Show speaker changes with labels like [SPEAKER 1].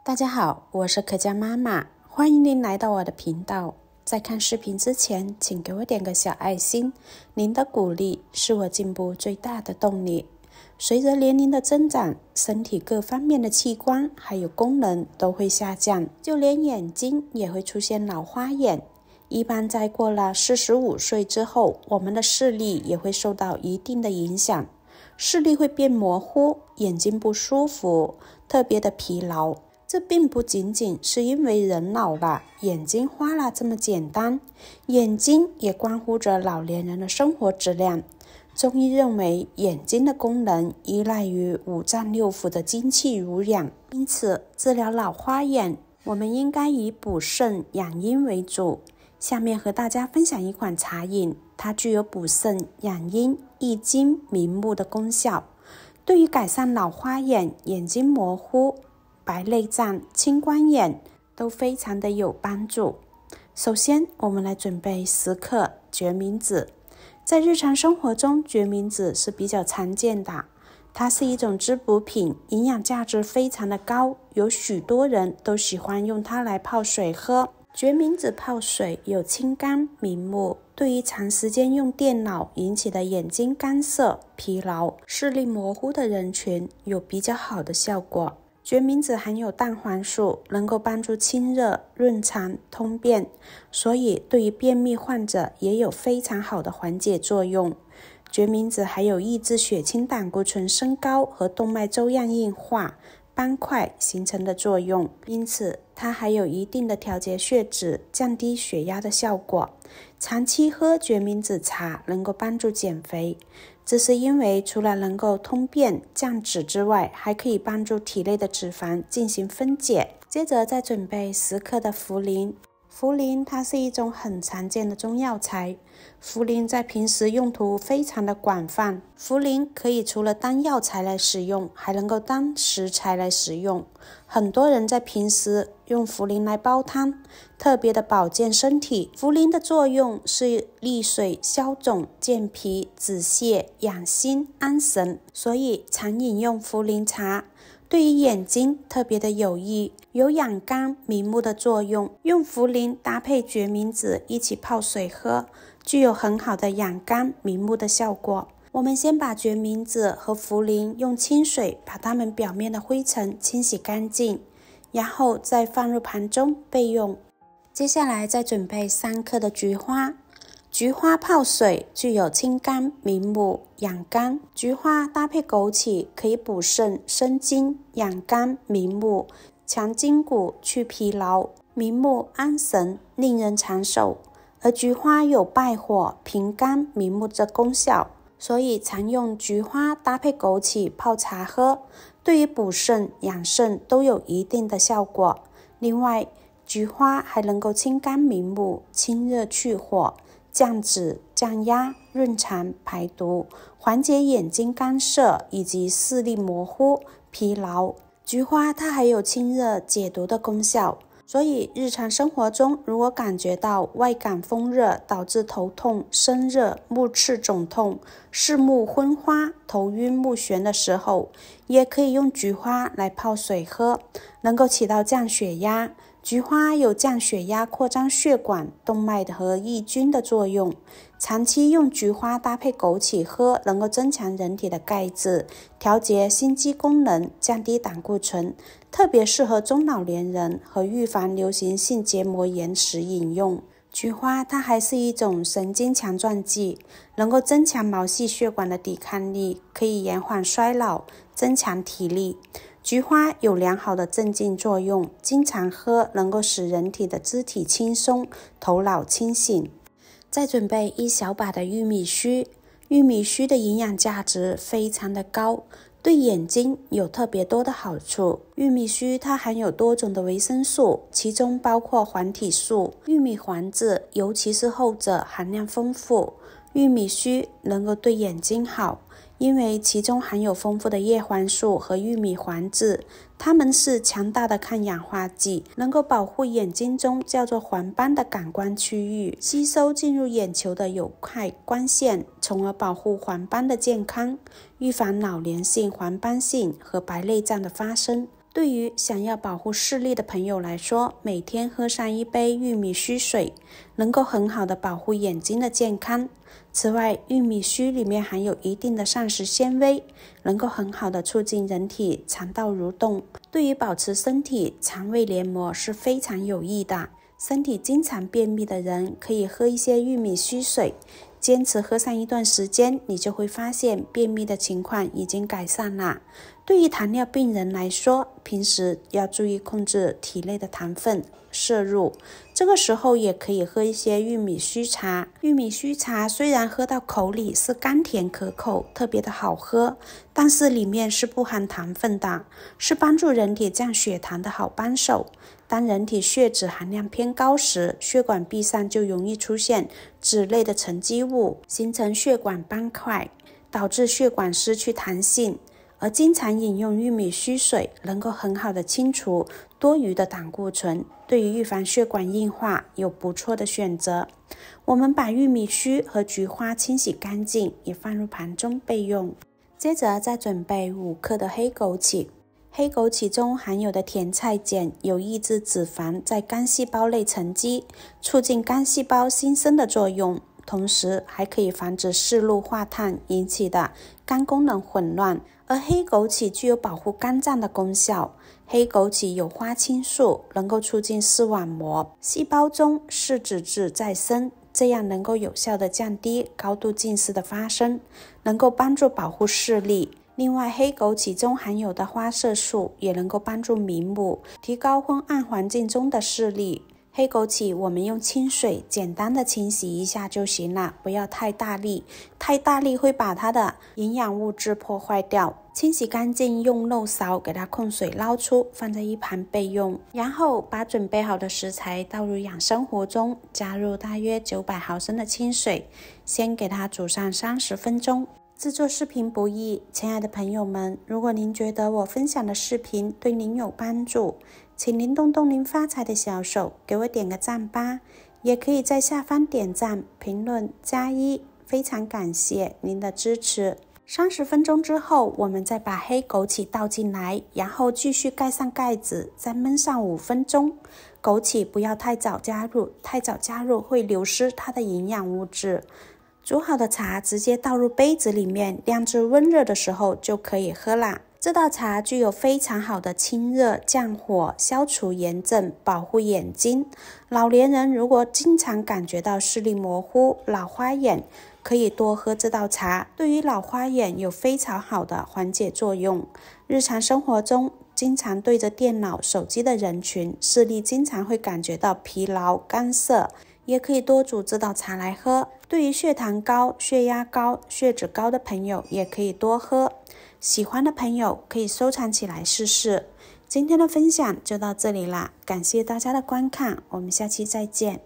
[SPEAKER 1] 大家好，我是可嘉妈妈，欢迎您来到我的频道。在看视频之前，请给我点个小爱心，您的鼓励是我进步最大的动力。随着年龄的增长，身体各方面的器官还有功能都会下降，就连眼睛也会出现老花眼。一般在过了45岁之后，我们的视力也会受到一定的影响，视力会变模糊，眼睛不舒服，特别的疲劳。这并不仅仅是因为人老了，眼睛花了这么简单，眼睛也关乎着老年人的生活质量。中医认为，眼睛的功能依赖于五脏六腑的精气濡养，因此治疗老花眼，我们应该以补肾养阴为主。下面和大家分享一款茶饮，它具有补肾养阴、益精明目的功效，对于改善老花眼、眼睛模糊、白内障、青光眼都非常的有帮助。首先，我们来准备10克决明子。在日常生活中，决明子是比较常见的，它是一种滋补品，营养价值非常的高，有许多人都喜欢用它来泡水喝。决明子泡水有清肝明目，对于长时间用电脑引起的眼睛干涩、疲劳、视力模糊的人群有比较好的效果。决明子含有蛋黄素，能够帮助清热、润肠、通便，所以对于便秘患者也有非常好的缓解作用。决明子还有抑制血清胆固醇升高和动脉粥样硬化、斑块形成的作用，因此它还有一定的调节血脂、降低血压的效果。长期喝决明子茶能够帮助减肥，这是因为除了能够通便降脂之外，还可以帮助体内的脂肪进行分解。接着再准备10克的茯苓。茯苓它是一种很常见的中药材，茯苓在平时用途非常的广泛。茯苓可以除了当药材来使用，还能够当食材来食用。很多人在平时用茯苓来煲汤，特别的保健身体。茯苓的作用是利水、消肿、健脾、止泻、养心、安神，所以常饮用茯苓茶。对于眼睛特别的有益，有养肝明目的作用。用茯苓搭配决明子一起泡水喝，具有很好的养肝明目的效果。我们先把决明子和茯苓用清水把它们表面的灰尘清洗干净，然后再放入盘中备用。接下来再准备3克的菊花。菊花泡水具有清肝明目、养肝。菊花搭配枸杞可以补肾生津、养肝明目、强筋骨、去疲劳、明目安神，令人长寿。而菊花有败火、平肝明目的功效，所以常用菊花搭配枸杞泡茶喝，对于补肾养肾都有一定的效果。另外，菊花还能够清肝明目、清热去火、降脂、降压、润肠、排毒，缓解眼睛干涩以及视力模糊、疲劳。菊花它还有清热解毒的功效，所以日常生活中如果感觉到外感风热导致头痛、身热、目赤肿痛、视目昏花、头晕目眩的时候，也可以用菊花来泡水喝，能够起到降血压。菊花有降血压、扩张血管、动脉和抑菌的作用。长期用菊花搭配枸杞喝，能够增强人体的钙质，调节心肌功能，降低胆固醇，特别适合中老年人和预防流行性结膜炎时饮用。菊花它还是一种神经强壮剂，能够增强毛细血管的抵抗力，可以延缓衰老，增强体力。菊花有良好的镇静作用，经常喝能够使人体的肢体轻松，头脑清醒。再准备1小把的玉米须。玉米须的营养价值非常的高，对眼睛有特别多的好处。玉米须它含有多种的维生素，其中包括黄体素、玉米黄质，尤其是后者含量丰富。玉米须能够对眼睛好，因为其中含有丰富的叶黄素和玉米黄质，它们是强大的抗氧化剂，能够保护眼睛中叫做黄斑的感光区域，吸收进入眼球的有害光线，从而保护黄斑的健康，预防老年性黄斑性和白内障的发生。对于想要保护视力的朋友来说，每天喝上一杯玉米须水，能够很好的保护眼睛的健康。此外，玉米须里面含有一定的膳食纤维，能够很好的促进人体肠道蠕动，对于保持身体肠胃黏膜是非常有益的。身体经常便秘的人可以喝一些玉米须水，坚持喝上一段时间，你就会发现便秘的情况已经改善了。对于糖尿病人来说，平时要注意控制体内的糖分摄入，这个时候也可以喝一些玉米须茶。玉米须茶虽然喝到口里是甘甜可口，特别的好喝，但是里面是不含糖分的，是帮助人体降血糖的好帮手。当人体血脂含量偏高时，血管壁上就容易出现脂类的沉积物，形成血管斑块，导致血管失去弹性。而经常饮用玉米须水能够很好的清除多余的胆固醇，对于预防血管硬化有不错的选择。我们把玉米须和菊花清洗干净，也放入盘中备用。接着再准备5克的黑枸杞。黑枸杞中含有的甜菜碱有抑制脂肪在肝细胞内沉积，促进肝细胞新生的作用，同时还可以防止视路化碳引起的肝功能混乱。而黑枸杞具有保护肝脏的功效，黑枸杞有花青素，能够促进视网膜细胞中视脂质再生，这样能够有效地降低高度近视的发生，能够帮助保护视力。另外，黑枸杞中含有的花色素也能够帮助明目，提高昏暗环境中的视力。黑枸杞我们用清水简单的清洗一下就行了，不要太大力，太大力会把它的营养物质破坏掉。清洗干净，用漏勺给它控水捞出，放在一旁备用。然后把准备好的食材倒入养生壶中，加入大约900毫升的清水，先给它煮上30分钟。制作视频不易，亲爱的朋友们，如果您觉得我分享的视频对您有帮助，请您动动您发财的小手，给我点个赞吧，也可以在下方点赞、评论、加1，非常感谢您的支持。30分钟之后，我们再把黑枸杞倒进来，然后继续盖上盖子，再焖上5分钟。枸杞不要太早加入，太早加入会流失它的营养物质。煮好的茶直接倒入杯子里面，晾至温热的时候就可以喝啦。这道茶具有非常好的清热、降火、消除炎症、保护眼睛。老年人如果经常感觉到视力模糊、老花眼，可以多喝这道茶，对于老花眼有非常好的缓解作用。日常生活中，经常对着电脑、手机的人群，视力经常会感觉到疲劳、干涩，也可以多煮这道茶来喝。对于血糖高、血压高、血脂高的朋友，也可以多喝。喜欢的朋友可以收藏起来试试。今天的分享就到这里啦，感谢大家的观看，我们下期再见。